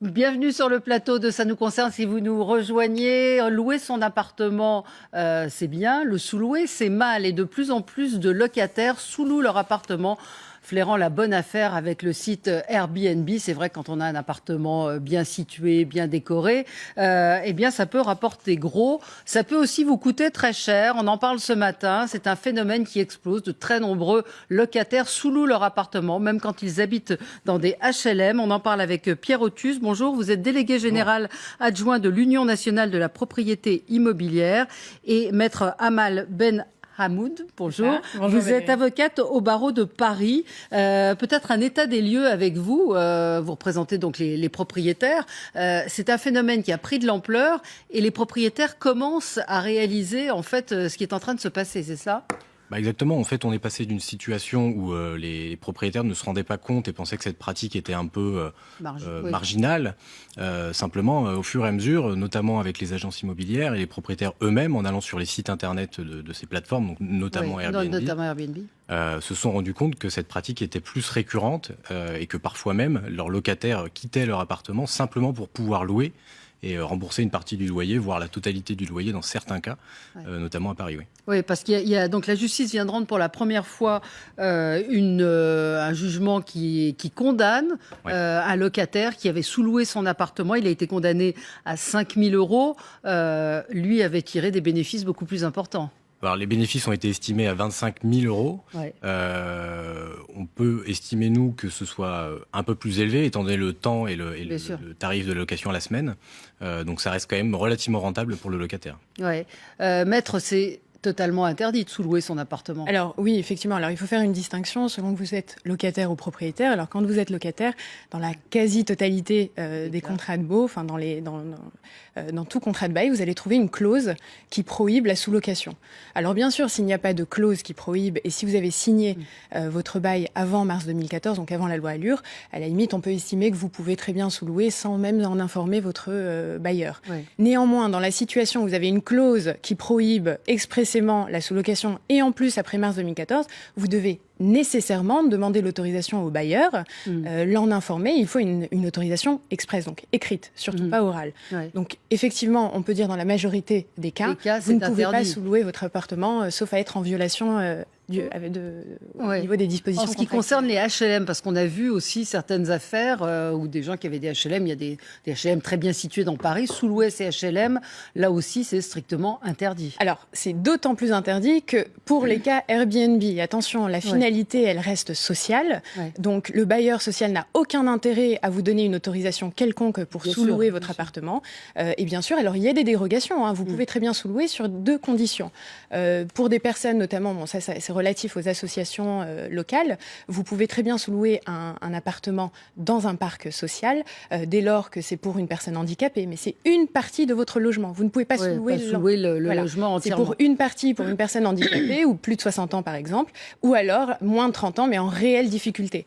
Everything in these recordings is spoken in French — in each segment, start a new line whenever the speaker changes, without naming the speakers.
Bienvenue sur le plateau de Ça nous concerne. Si vous nous rejoignez, louer son appartement, c'est bien. Le sous-louer, c'est mal. Et de plus en plus de locataires sous-louent leur appartement, flairant la bonne affaire avec le site Airbnb. C'est vrai, quand on a un appartement bien situé, bien décoré, eh bien, ça peut rapporter gros. Ça peut aussi vous coûter très cher. On en parle ce matin. C'est un phénomène qui explose. De très nombreux locataires sous-louent leur appartement, même quand ils habitent dans des HLM. On en parle avec Pierre Othus. Bonjour, vous êtes délégué général adjoint de l'Union nationale de la propriété immobilière, et maître Amal Ben Hamoud, bonjour.
Bonjour.
Vous êtes avocate au barreau de Paris. Peut-être un état des lieux avec vous. Vous représentez donc les propriétaires. C'est un phénomène qui a pris de l'ampleur et les propriétaires commencent à réaliser en fait ce qui est en train de se passer, c'est ça ?
Exactement. En fait, on est passé d'une situation où les propriétaires ne se rendaient pas compte et pensaient que cette pratique était un peu marginale. Simplement, au fur et à mesure, notamment avec les agences immobilières et les propriétaires eux-mêmes, en allant sur les sites internet de ces plateformes, donc notamment Airbnb, se sont rendus compte que cette pratique était plus récurrente et que parfois même leurs locataires quittaient leur appartement simplement pour pouvoir louer et rembourser une partie du loyer, voire la totalité du loyer dans certains cas, notamment à Paris.
Oui, parce qu'il y a donc la justice vient de rendre pour la première fois un jugement qui condamne un locataire qui avait sous-loué son appartement. Il a été condamné à 5 000 €. Lui avait tiré des bénéfices beaucoup plus importants.
Alors, les bénéfices ont été estimés à 25 000 €.
Ouais.
On peut estimer, nous, que ce soit un peu plus élevé, étant donné le temps et le tarif de location à la semaine. Donc ça reste quand même relativement rentable pour le locataire.
Ouais. Maître, c'est totalement interdit de sous-louer son appartement.
Alors oui, effectivement. Alors il faut faire une distinction selon que vous êtes locataire ou propriétaire. Alors quand vous êtes locataire, dans la quasi-totalité des contrats de baux, enfin dans tout contrat de bail, vous allez trouver une clause qui prohibe la sous-location. Alors bien sûr, s'il n'y a pas de clause qui prohibe et si vous avez signé votre bail avant mars 2014, donc avant la loi Allure, à la limite, on peut estimer que vous pouvez très bien sous-louer sans même en informer votre bailleur. Ouais. Néanmoins, dans la situation où vous avez une clause qui prohibe expressément la sous-location et en plus après mars 2014, vous devez nécessairement demander l'autorisation au bailleur, l'en informer. Il faut une autorisation expresse, donc écrite, surtout pas orale. Ouais. Donc effectivement, on peut dire dans la majorité des cas vous ne pouvez pas sous-louer votre appartement, sauf à être en violation au niveau des dispositions.
En ce qui concerne les HLM, parce qu'on a vu aussi certaines affaires où des gens qui avaient des HLM, il y a des HLM très bien situés dans Paris, sous-louer ces HLM, là aussi c'est strictement interdit.
Alors c'est d'autant plus interdit que pour les cas Airbnb, attention, la finalité elle reste sociale, donc le bailleur social n'a aucun intérêt à vous donner une autorisation quelconque pour sous-louer votre appartement. Et bien sûr, alors il y a des dérogations, vous pouvez très bien sous-louer sur 2 conditions. Pour des personnes notamment, bon ça c'est relatif aux associations locales, vous pouvez très bien sous-louer un appartement dans un parc social dès lors que c'est pour une personne handicapée, mais c'est une partie de votre logement. Vous ne pouvez pas sous-louer
le logement entièrement.
C'est pour une partie, pour une personne handicapée ou plus de 60 ans par exemple, ou alors moins de 30 ans mais en réelle difficulté.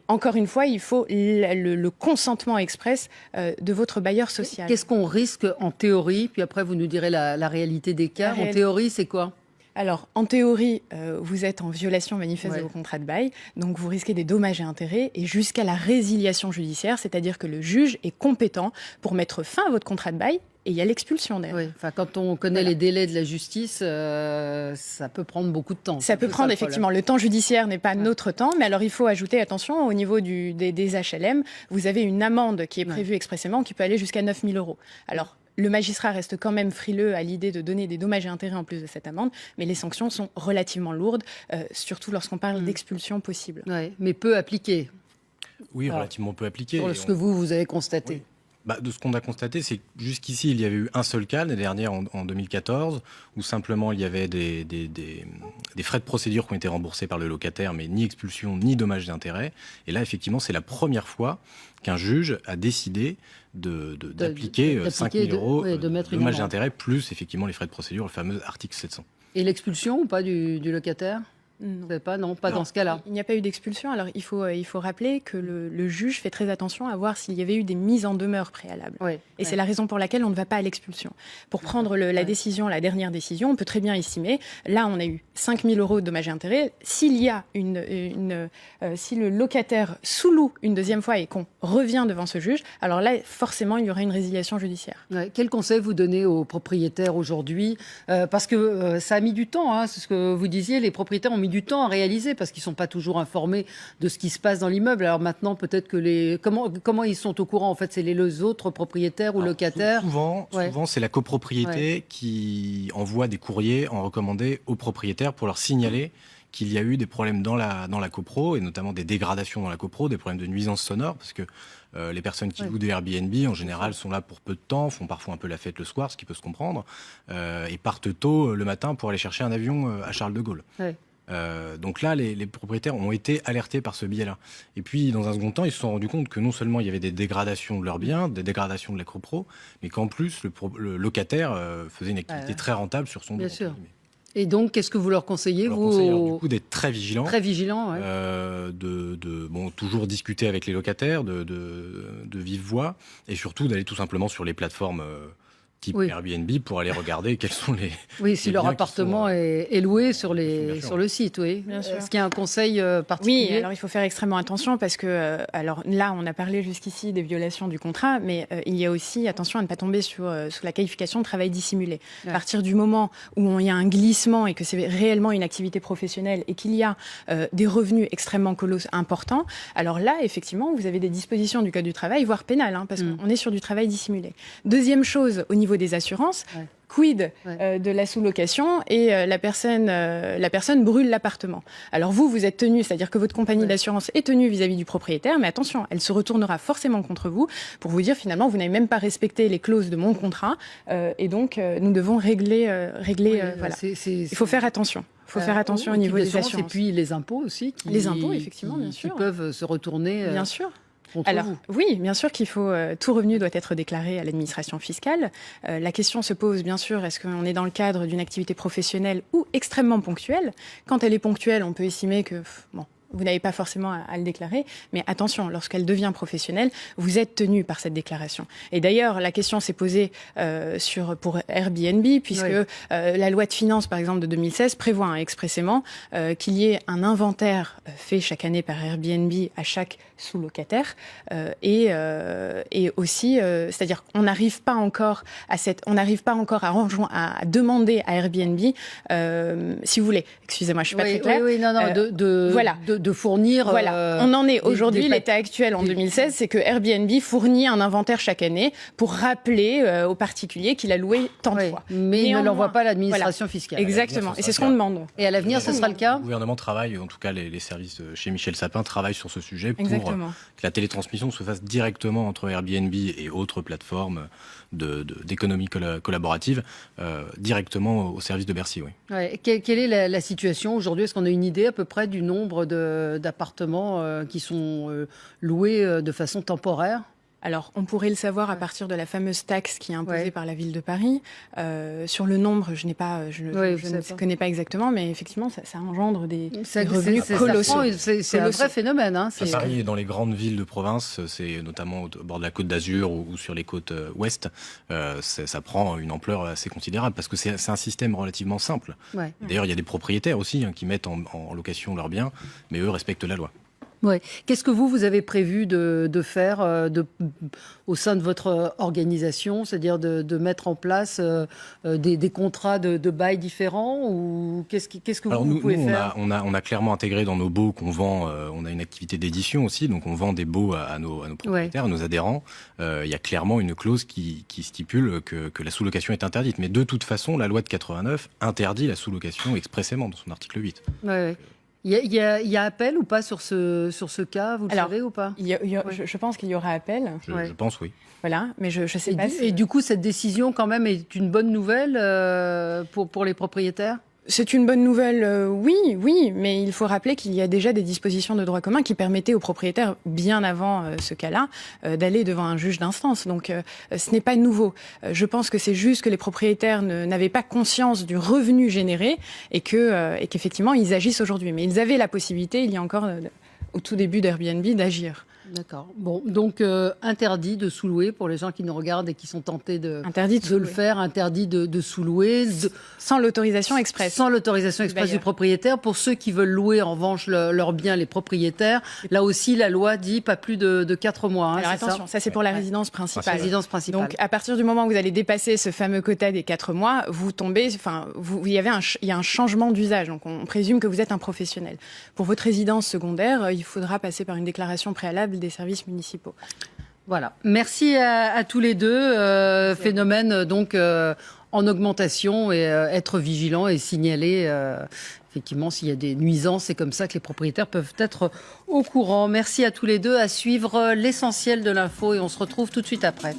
Encore une fois, il faut le consentement express de votre bailleur social.
Qu'est-ce qu'on risque en théorie? Puis après vous nous direz la réalité des cas. En théorie, c'est quoi?
Alors, en théorie, vous êtes en violation manifeste de vos contrats de bail, donc vous risquez des dommages et intérêts, et jusqu'à la résiliation judiciaire, c'est-à-dire que le juge est compétent pour mettre fin à votre contrat de bail, et il y a l'expulsion d'ailleurs.
Oui, enfin, quand on connaît les délais de la justice, ça peut prendre beaucoup de temps.
Ça peut prendre, effectivement. Le temps judiciaire n'est pas notre temps, mais alors il faut ajouter, attention, au niveau des HLM, vous avez une amende qui est prévue expressément, qui peut aller jusqu'à 9 000 €. Alors, le magistrat reste quand même frileux à l'idée de donner des dommages et intérêts en plus de cette amende, mais les sanctions sont relativement lourdes, surtout lorsqu'on parle d'expulsion possible.
Ouais, mais peu appliquées.
Oui, relativement peu appliquées.
Sur ce que vous avez constaté.
Oui. De ce qu'on a constaté, c'est que jusqu'ici, il y avait eu un seul cas, l'année dernière, en 2014, où simplement il y avait des frais de procédure qui ont été remboursés par le locataire, mais ni expulsion, ni dommages d'intérêt. Et là, effectivement, c'est la première fois qu'un juge a décidé d'appliquer 5 000 € de dommages d'intérêt, plus effectivement les frais de procédure, le fameux article 700.
Et l'expulsion ou pas du locataire ?
Non.
Pas dans ce cas-là.
Il n'y a pas eu d'expulsion. Alors, il faut rappeler que le juge fait très attention à voir s'il y avait eu des mises en demeure préalables. Et c'est la raison pour laquelle on ne va pas à l'expulsion. Pour prendre la décision, la dernière décision, on peut très bien estimer, là, on a eu 5 000 € de dommages et intérêts. S'il y a si le locataire sous-loue une deuxième fois et qu'on revient devant ce juge, alors là, forcément, il y aura une résiliation judiciaire.
Quel conseil vous donnez aux propriétaires aujourd'hui ? Parce que ça a mis du temps, hein, c'est ce que vous disiez, les propriétaires ont mis du temps à réaliser parce qu'ils ne sont pas toujours informés de ce qui se passe dans l'immeuble. Alors maintenant, peut-être que comment ils sont au courant ? En fait, c'est les autres propriétaires ou locataires.
Souvent, c'est la copropriété qui envoie des courriers en recommandé aux propriétaires pour leur signaler qu'il y a eu des problèmes dans la copro, et notamment des dégradations dans la copro, des problèmes de nuisances sonores, parce que les personnes qui louent des Airbnb, en général, sont là pour peu de temps, font parfois un peu la fête le soir, ce qui peut se comprendre, et partent tôt le matin pour aller chercher un avion à Charles de Gaulle. Donc là, les propriétaires ont été alertés par ce biais-là. Et puis, dans un second temps, ils se sont rendus compte que non seulement il y avait des dégradations de leurs biens, des dégradations de la copro, mais qu'en plus, le locataire faisait une activité très rentable sur son dos.
Bien sûr. Et donc, qu'est-ce que vous leur conseillez,
du coup, d'être très vigilants.
Très vigilants,
toujours discuter avec les locataires, de vive voix, et surtout d'aller tout simplement sur les plateformes type Airbnb pour aller regarder quels sont les...
si leur appartement est loué sur le site,
Bien sûr.
Est-ce qu'il y a un conseil particulier ?
Oui, alors il faut faire extrêmement attention parce que, alors là, on a parlé jusqu'ici des violations du contrat, mais il y a aussi, attention à ne pas tomber sous la qualification de travail dissimulé. À partir du moment où il y a un glissement et que c'est réellement une activité professionnelle et qu'il y a des revenus extrêmement colossaux importants, alors là, effectivement, vous avez des dispositions du Code du travail, voire pénales, parce qu'on est sur du travail dissimulé. Deuxième chose, au niveau des assurances, quid de la sous-location et la personne brûle l'appartement. Alors vous êtes tenu, c'est-à-dire que votre compagnie d'assurance est tenue vis-à-vis du propriétaire, mais attention, elle se retournera forcément contre vous pour vous dire finalement vous n'avez même pas respecté les clauses de mon contrat et donc nous devons régler. Voilà. Il faut faire attention. Il faut faire attention au niveau des assurances.
Et puis les impôts aussi.
Les impôts, effectivement, bien sûr.
Qui peuvent se retourner.
Bien sûr.
Alors,
oui, bien sûr qu'il faut. Tout revenu doit être déclaré à l'administration fiscale. La question se pose, bien sûr, est-ce qu'on est dans le cadre d'une activité professionnelle ou extrêmement ponctuelle ? Quand elle est ponctuelle, on peut estimer que vous n'avez pas forcément à le déclarer, mais attention, lorsqu'elle devient professionnelle, vous êtes tenu par cette déclaration. Et d'ailleurs, la question s'est posée pour Airbnb, puisque la loi de finances, par exemple, de 2016 prévoit expressément qu'il y ait un inventaire fait chaque année par Airbnb à chaque sous-locataire, et aussi, c'est-à-dire qu'on n'arrive pas encore à demander à Airbnb, si vous voulez, excusez-moi, je suis pas très claire.
De fournir...
on en est aujourd'hui, l'état actuel en 2016, c'est que Airbnb fournit un inventaire chaque année pour rappeler aux particuliers qu'il a loué tant de fois.
Mais il ne l'envoie pas à l'administration fiscale.
Exactement, et c'est ce qu'on demande.
Et à l'avenir, ce sera le cas ?
Le gouvernement travaille, en tout cas les services chez Michel Sapin travaillent sur ce sujet pour que la télétransmission se fasse directement entre Airbnb et autres plateformes d'économie collaborative, directement au service de Bercy.
Quelle est la situation aujourd'hui ? Est-ce qu'on a une idée à peu près du nombre d'appartements qui sont loués de façon temporaire ?
Alors, on pourrait le savoir à partir de la fameuse taxe qui est imposée par la ville de Paris. Sur le nombre, je ne connais pas exactement, mais effectivement, ça engendre des revenus colossaux.
C'est un vrai phénomène.
À Paris et dans les grandes villes de province, c'est notamment au bord de la côte d'Azur ou sur les côtes ouest, ça prend une ampleur assez considérable parce que c'est un système relativement simple. D'ailleurs, il y a des propriétaires aussi qui mettent en location leurs biens, mais eux respectent la loi.
Qu'est-ce que vous avez prévu de faire au sein de votre organisation, c'est-à-dire de mettre en place des contrats de bail différents ou qu'est-ce que vous pouvez faire ?
On a clairement intégré dans nos baux qu'on vend, on a une activité d'édition aussi, donc on vend des baux à nos propriétaires, à nos adhérents. Il y a clairement une clause qui stipule que la sous-location est interdite. Mais de toute façon, la loi de 89 interdit la sous-location expressément dans son article 8.
Il y a appel ou pas sur ce cas, vous le savez ou pas ?
Je pense qu'il y aura appel.
Je pense, oui.
Voilà, mais je sais pas.
Et du coup, cette décision, quand même, est une bonne nouvelle pour les propriétaires ?
C'est une bonne nouvelle, oui, mais il faut rappeler qu'il y a déjà des dispositions de droit commun qui permettaient aux propriétaires, bien avant ce cas-là, d'aller devant un juge d'instance. Donc ce n'est pas nouveau. Je pense que c'est juste que les propriétaires n'avaient pas conscience du revenu généré et qu'effectivement ils agissent aujourd'hui. Mais ils avaient la possibilité, il y a encore au tout début d'Airbnb, d'agir.
D'accord. Bon, donc interdit de sous-louer pour les gens qui nous regardent et qui sont tentés de le faire, interdit de sous-louer.
Sans l'autorisation express.
Sans l'autorisation express du propriétaire. Pour ceux qui veulent louer, en revanche, leurs biens, les propriétaires, là aussi, la loi dit pas plus de 4 mois. Hein,
alors attention, ça c'est pour la résidence principale.
Résidence principale.
Donc à partir du moment où vous allez dépasser ce fameux quota des 4 mois, vous tombez, il y a un changement d'usage. Donc on présume que vous êtes un professionnel. Pour votre résidence secondaire, il faudra passer par une déclaration préalable des services municipaux.
Voilà. Merci à tous les deux. Phénomène donc en augmentation et être vigilant et signaler effectivement s'il y a des nuisances. C'est comme ça que les propriétaires peuvent être au courant. Merci à tous les deux. À suivre l'essentiel de l'info et on se retrouve tout de suite après.